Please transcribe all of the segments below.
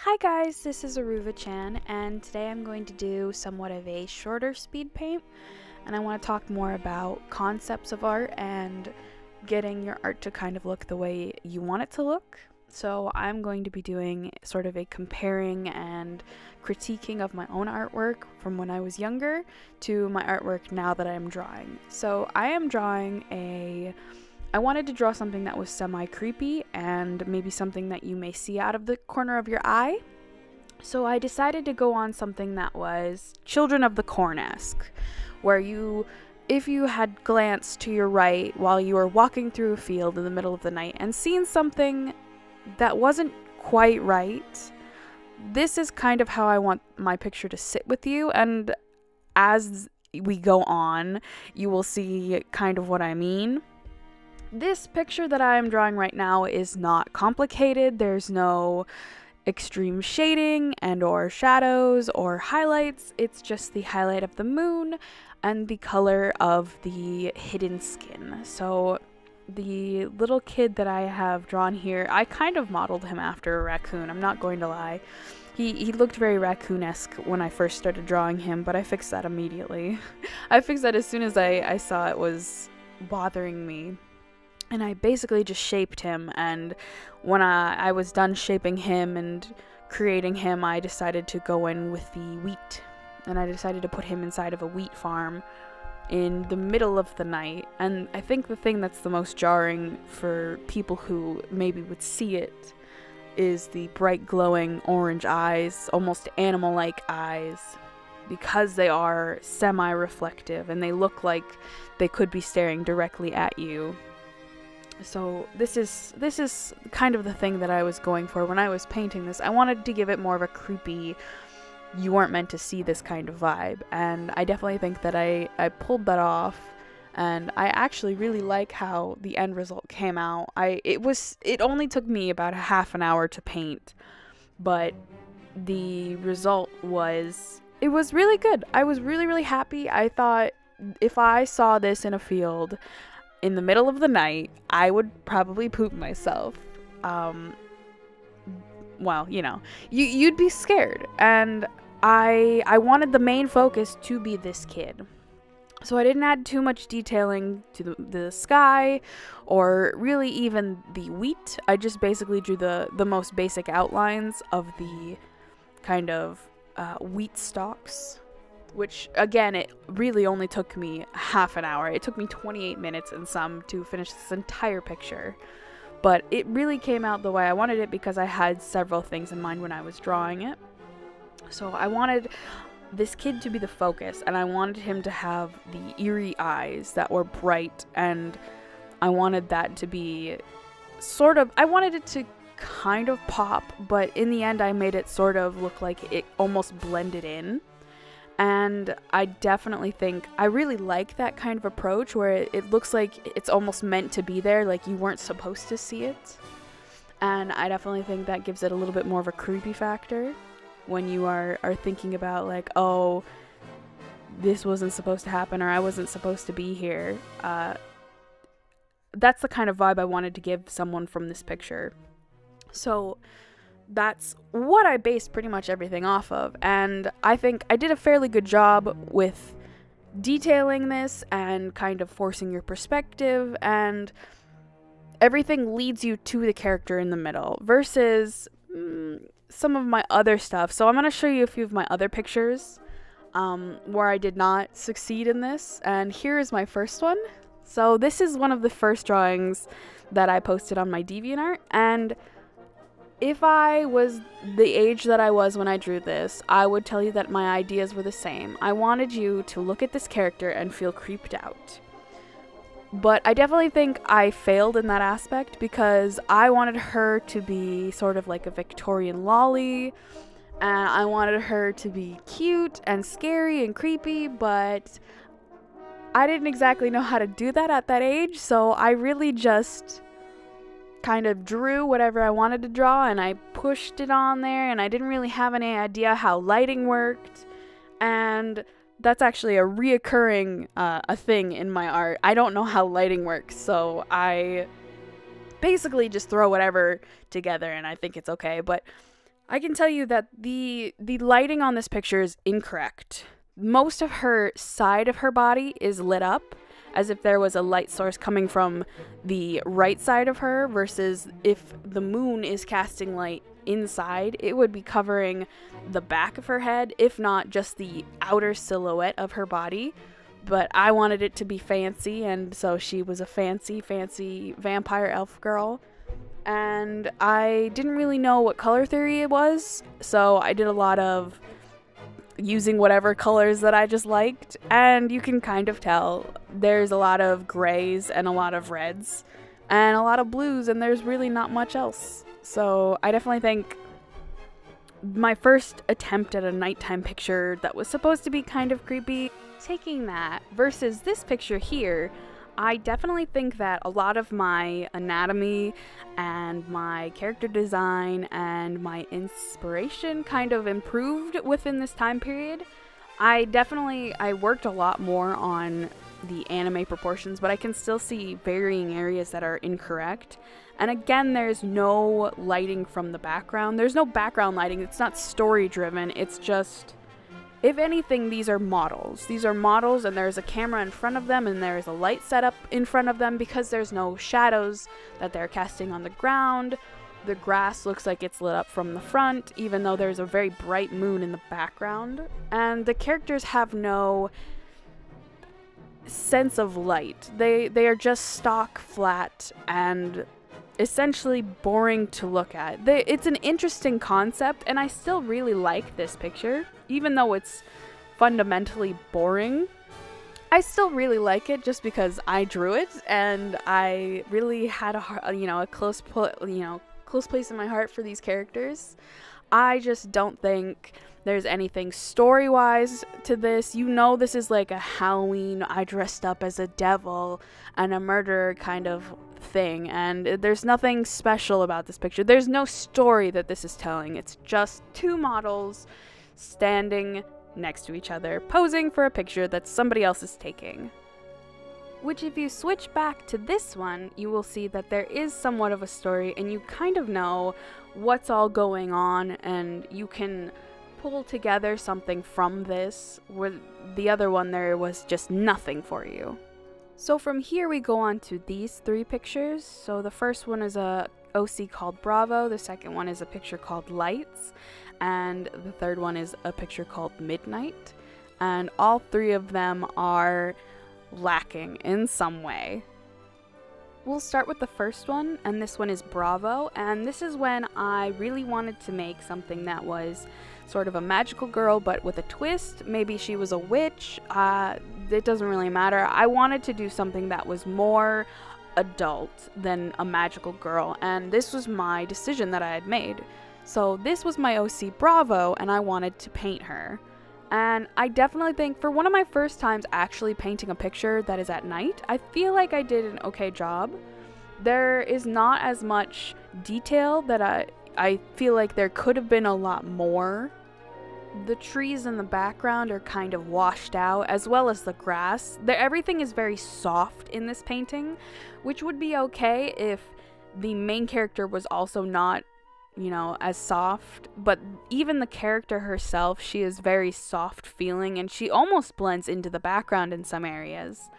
Hi guys, this is AruvaChan, and today I'm going to do somewhat of a shorter speed paint, and I want to talk more about concepts of art and getting your art to kind of look the way you want it to look. So I'm going to be doing sort of a comparing and critiquing of my own artwork from when I was younger to my artwork now that I'm drawing. So I wanted to draw something that was semi-creepy and maybe something that you may see out of the corner of your eye. So I decided to go on something that was Children of the Corn-esque, where if you had glanced to your right while you were walking through a field in the middle of the night and seen something that wasn't quite right, this is kind of how I want my picture to sit with you, and as we go on, you will see kind of what I mean. This picture that I am drawing right now is not complicated. There's no extreme shading and or shadows or highlights. It's just the highlight of the moon and the color of the hidden skin. So the little kid that I have drawn here, I kind of modeled him after a raccoon, I'm not going to lie. He looked very raccoon-esque when I first started drawing him, but I fixed that immediately. I fixed that as soon as I saw it was bothering me. And I basically just shaped him, and when I was done shaping him and creating him, I decided to go in with the wheat. And I decided to put him inside of a wheat farm in the middle of the night. And I think the thing that's the most jarring for people who maybe would see it is the bright glowing orange eyes, almost animal-like eyes, because they are semi-reflective and they look like they could be staring directly at you. So this is kind of the thing that I was going for when I was painting this. I wanted to give it more of a creepy, you weren't meant to see this kind of vibe, and I definitely think that I pulled that off, and I actually really like how the end result came out. It only took me about a half an hour to paint, but the result was really good. I was really happy. I thought if I saw this in a field in the middle of the night, I would probably poop myself. Well, you know, you'd be scared, and I wanted the main focus to be this kid. So I didn't add too much detailing to the sky or really even the wheat. I just basically drew the most basic outlines of the kind of wheat stalks, which again, it really only took me half an hour. It took me 28 minutes and some to finish this entire picture, but it really came out the way I wanted it because I had several things in mind when I was drawing it. So I wanted this kid to be the focus, and I wanted him to have the eerie eyes that were bright, and I wanted that to be I wanted it to kind of pop, but in the end I made it sort of look like it almost blended in. And I definitely think I really like that kind of approach where it looks like it's almost meant to be there, like you weren't supposed to see it. And I definitely think that gives it a little bit more of a creepy factor when you are thinking about like, oh, this wasn't supposed to happen, or I wasn't supposed to be here. That's the kind of vibe I wanted to give someone from this picture. So that's what I based pretty much everything off of, and I think I did a fairly good job with detailing this and kind of forcing your perspective, and everything leads you to the character in the middle versus some of my other stuff. So I'm going to show you a few of my other pictures where I did not succeed in this, and here is my first one. So this is one of the first drawings that I posted on my DeviantArt, and if I was the age that I was when I drew this, I would tell you that my ideas were the same. I wanted you to look at this character and feel creeped out. But I definitely think I failed in that aspect because I wanted her to be sort of like a Victorian lolly, and I wanted her to be cute and scary and creepy, but I didn't exactly know how to do that at that age, so I really just kind of drew whatever I wanted to draw and I pushed it on there, and I didn't really have any idea how lighting worked, and that's actually a reoccurring a thing in my art. I don't know how lighting works, so I basically just throw whatever together and I think it's okay, but I can tell you that the lighting on this picture is incorrect. Most of her side of her body is lit up as if there was a light source coming from the right side of her, versus if the moon is casting light inside, it would be covering the back of her head, if not just the outer silhouette of her body. But I wanted it to be fancy, and so she was a fancy vampire elf girl. And I didn't really know what color theory it was, so I did a lot of using whatever colors that I just liked, and you can kind of tell there's a lot of grays and a lot of reds and a lot of blues, and there's really not much else. So I definitely think my first attempt at a nighttime picture that was supposed to be kind of creepy, taking that versus this picture here, I definitely think that a lot of my anatomy and my character design and my inspiration kind of improved within this time period. I worked a lot more on the anime proportions, but I can still see varying areas that are incorrect. And again, there's no lighting from the background. There's no background lighting. It's not story driven. It's just, if anything, these are models. These are models, and there's a camera in front of them, and there's a light setup in front of them because there's no shadows that they're casting on the ground. The grass looks like it's lit up from the front, even though there's a very bright moon in the background. And the characters have no sense of light. They are just stock, flat, and essentially boring to look at. It's an interesting concept, and I still really like this picture. Even though it's fundamentally boring, I still really like it just because I drew it, and I really had a close place in my heart for these characters. I just don't think there's anything story-wise to this. This is like a Halloween, I dressed up as a devil and a murderer kind of thing, and there's nothing special about this picture. There's no story that this is telling. It's just two models standing next to each other, posing for a picture that somebody else is taking. Which, if you switch back to this one, you will see that there is somewhat of a story, and you kind of know what's all going on, and you can pull together something from this, where the other one there was just nothing for you. So from here we go on to these three pictures. So the first one is a OC called Bravo, the second one is a picture called Lights, and the third one is a picture called Midnight. And all three of them are lacking in some way. We'll start with the first one, and this one is Bravo, and this is when I really wanted to make something that was sort of a magical girl but with a twist. Maybe she was a witch, it doesn't really matter. I wanted to do something that was more adult than a magical girl, and this was my decision that I had made. So this was my OC Bravo, and I wanted to paint her. And I definitely think for one of my first times actually painting a picture that is at night, I feel like I did an okay job. There is not as much detail that I feel like there could have been a lot more. The trees in the background are kind of washed out, as well as the grass. Everything is very soft in this painting, which would be okay if the main character was also not, as soft. But even the character herself, she is very soft feeling, and she almost blends into the background in some areas.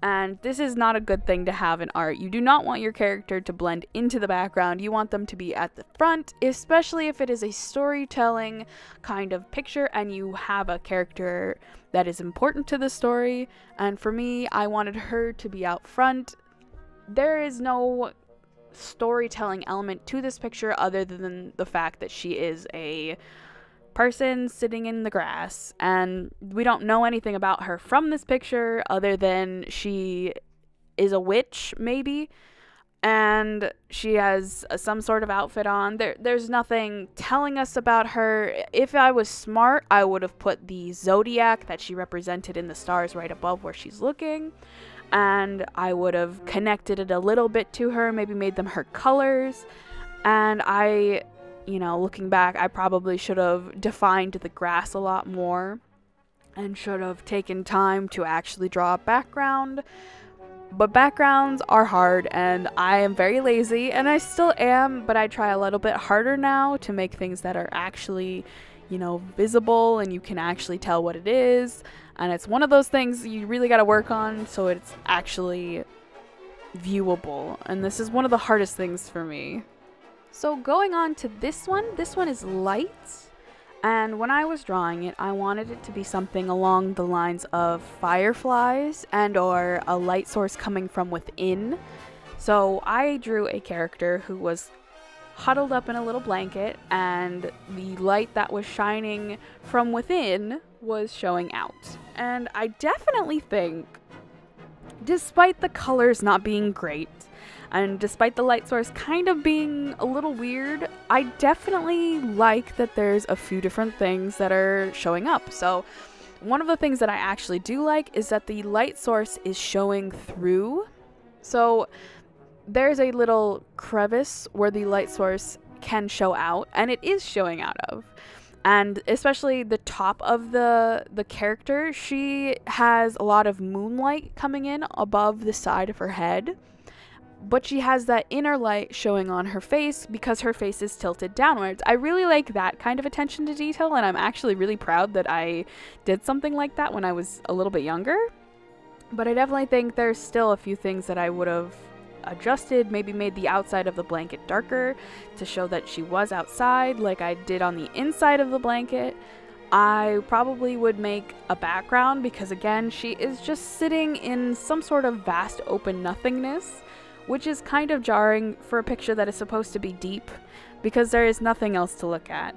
And this is not a good thing to have in art. You do not want your character to blend into the background. You want them to be at the front, especially if it is a storytelling kind of picture and you have a character that is important to the story. And for me, I wanted her to be out front. There is no storytelling element to this picture other than the fact that she is a person sitting in the grass, and we don't know anything about her from this picture other than she is a witch, maybe, and she has some sort of outfit on. There's nothing telling us about her. If I was smart, I would have put the zodiac that she represented in the stars right above where she's looking, and I would have connected it a little bit to her, maybe made them her colors. And looking back, I probably should have defined the grass a lot more and should have taken time to actually draw a background. But backgrounds are hard, and I am very lazy, and I still am, but I try a little bit harder now to make things that are actually, you know, visible and you can actually tell what it is. And it's one of those things you really got to work on so it's actually viewable. And this is one of the hardest things for me. So going on to this one is light. And when I was drawing it, I wanted it to be something along the lines of fireflies and or a light source coming from within. So I drew a character who was huddled up in a little blanket, and the light that was shining from within was showing out. And I definitely think, despite the colors not being great, and despite the light source kind of being a little weird, I definitely like that there's a few different things that are showing up. So one of the things that I actually do like is that the light source is showing through. So there's a little crevice where the light source can show out, and it is showing out of. And especially the top of the character, she has a lot of moonlight coming in above the side of her head. But she has that inner light showing on her face because her face is tilted downwards. I really like that kind of attention to detail, and I'm actually really proud that I did something like that when I was a little bit younger. But I definitely think there's still a few things that I would have adjusted, maybe made the outside of the blanket darker to show that she was outside like I did on the inside of the blanket. I probably would make a background because, again, she is just sitting in some sort of vast open nothingness, which is kind of jarring for a picture that is supposed to be deep because there is nothing else to look at.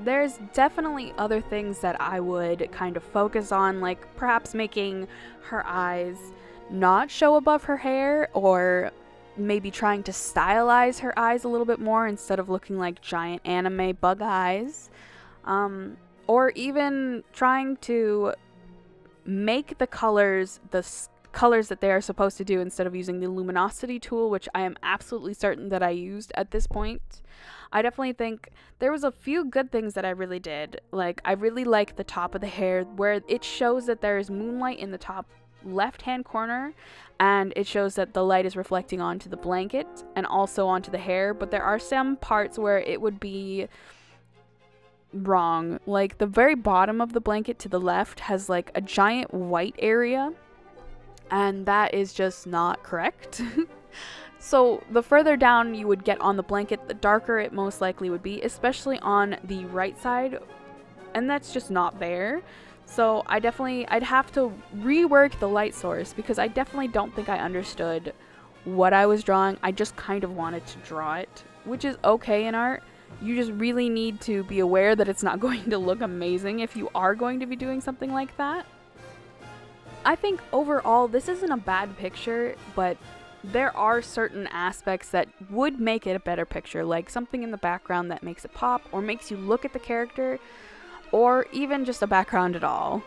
There's definitely other things that I would kind of focus on, like perhaps making her eyes not show above her hair, or maybe trying to stylize her eyes a little bit more instead of looking like giant anime bug eyes. Or even trying to make the colors colors that they are supposed to do instead of using the luminosity tool, which I am absolutely certain that I used at this point. I definitely think there was a few good things that I really did. Like, I really like the top of the hair where it shows that there is moonlight in the top left hand corner, and it shows that the light is reflecting onto the blanket and also onto the hair, but there are some parts where it would be wrong. Like the very bottom of the blanket to the left has like a giant white area, and that is just not correct. So the further down you would get on the blanket, the darker it most likely would be, especially on the right side, and that's just not there. So I'd have to rework the light source because I definitely don't think I understood what I was drawing. I just kind of wanted to draw it, which is okay in art. You just really need to be aware that it's not going to look amazing if you are going to be doing something like that. I think overall this isn't a bad picture, but there are certain aspects that would make it a better picture, like something in the background that makes it pop or makes you look at the character, or even just a background at all.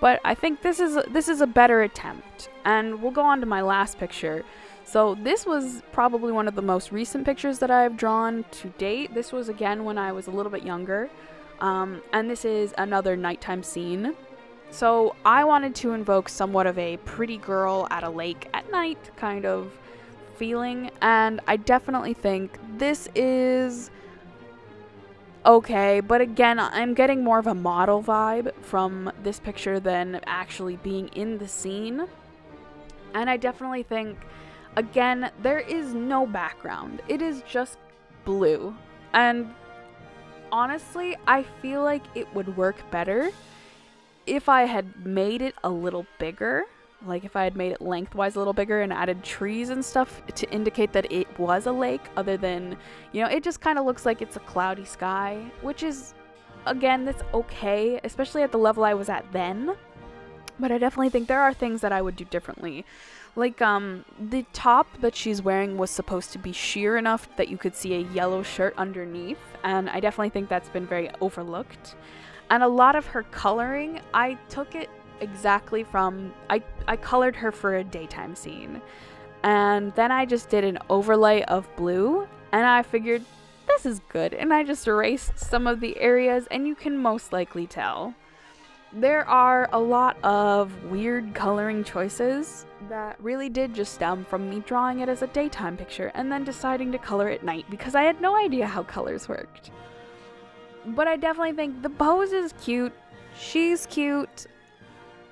But I think this is a better attempt. And we'll go on to my last picture. So this was probably one of the most recent pictures that I've drawn to date. This was again when I was a little bit younger. And this is another nighttime scene. So I wanted to invoke somewhat of a pretty girl at a lake at night kind of feeling, and I definitely think this is okay, but again, I'm getting more of a model vibe from this picture than actually being in the scene. And I definitely think, again, there is no background. It is just blue. And honestly, I feel like it would work better if I had made it a little bigger, like if I had made it lengthwise a little bigger and added trees and stuff to indicate that it was a lake, other than, you know, it just kind of looks like it's a cloudy sky, which is, again, that's okay, especially at the level I was at then. But I definitely think there are things that I would do differently. Like, the top that she's wearing was supposed to be sheer enough that you could see a yellow shirt underneath, and I definitely think that's been very overlooked. And a lot of her coloring, I took it exactly from, I colored her for a daytime scene. And then I just did an overlay of blue, and I figured, this is good. And I just erased some of the areas, and you can most likely tell. there are a lot of weird coloring choices that really did just stem from me drawing it as a daytime picture and then deciding to color at night because I had no idea how colors worked. But I definitely think the pose is cute. She's cute.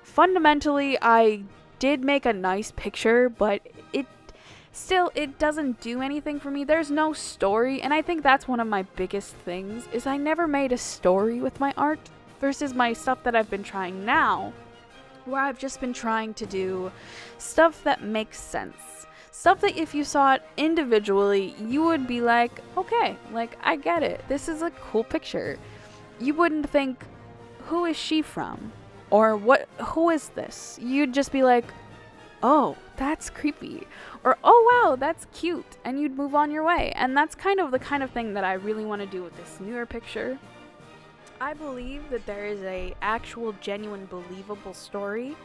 Fundamentally, I did make a nice picture, but it doesn't do anything for me. There's no story, and I think that's one of my biggest things, is I never made a story with my art versus my stuff that I've been trying now, where I've just been trying to do stuff that makes sense. Stuff that if you saw it individually, you would be like, okay, like, I get it. This is a cool picture. You wouldn't think, who is she from? Or who is this? You'd just be like, oh, that's creepy. Or, oh wow, that's cute. And you'd move on your way. And that's kind of the kind of thing that I really want to do with this newer picture. I believe that there is a actual, genuine, believable story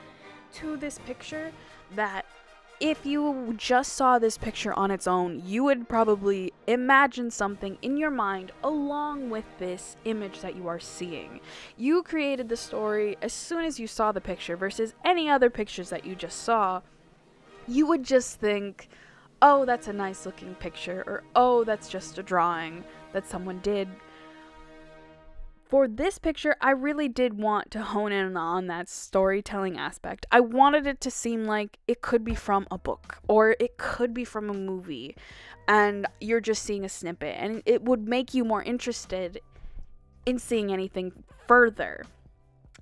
to this picture that if you just saw this picture on its own, you would probably imagine something in your mind along with this image that you are seeing. You created the story as soon as you saw the picture versus any other pictures that you just saw. You would just think, oh, that's a nice looking picture, or oh, that's just a drawing that someone did. For this picture, I really did want to hone in on that storytelling aspect. I wanted it to seem like it could be from a book or it could be from a movie and you're just seeing a snippet, and it would make you more interested in seeing anything further.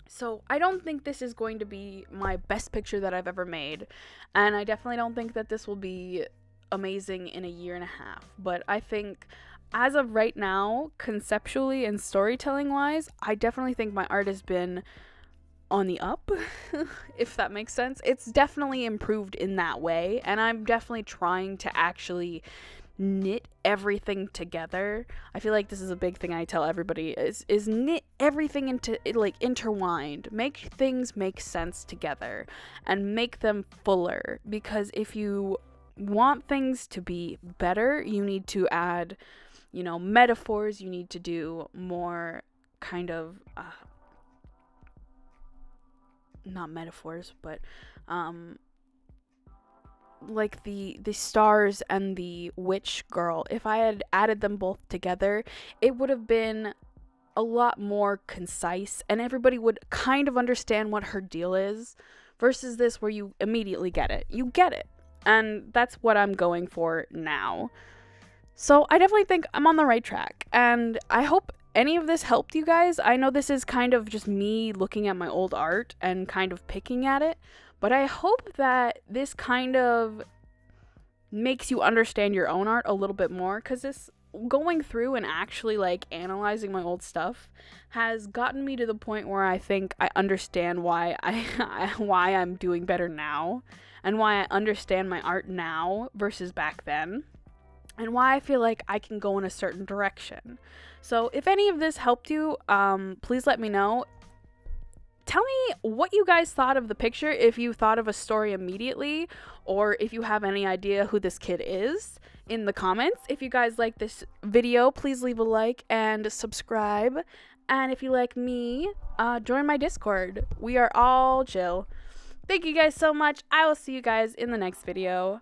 So I don't think this is going to be my best picture that I've ever made, and I definitely don't think that this will be amazing in a year and a half, but I think as of right now, conceptually and storytelling wise, I definitely think my art has been on the up, if that makes sense. It's definitely improved in that way, and I'm definitely trying to actually knit everything together. I feel like this is a big thing I tell everybody is knit everything into, like, intertwined. Make things make sense together and make them fuller, because if you want things to be better, you need to add, you know, metaphors. You need to do more kind of not metaphors, but like the stars and the witch girl. If I had added them both together, it would have been a lot more concise and everybody would kind of understand what her deal is, versus this where you immediately get it. You get it. And that's what I'm going for now. So I definitely think I'm on the right track, and I hope any of this helped you guys. I know this is kind of just me looking at my old art and kind of picking at it, but I hope that this kind of makes you understand your own art a little bit more, because this going through and actually like analyzing my old stuff has gotten me to the point where I think I understand why why I'm doing better now, and why I understand my art now versus back then, and why I feel like I can go in a certain direction. So if any of this helped you, please let me know. Tell me what you guys thought of the picture, if you thought of a story immediately, or if you have any idea who this kid is, in the comments. If you guys like this video, please leave a like and subscribe. And if you like me, join my Discord. We are all chill. Thank you guys so much. I will see you guys in the next video.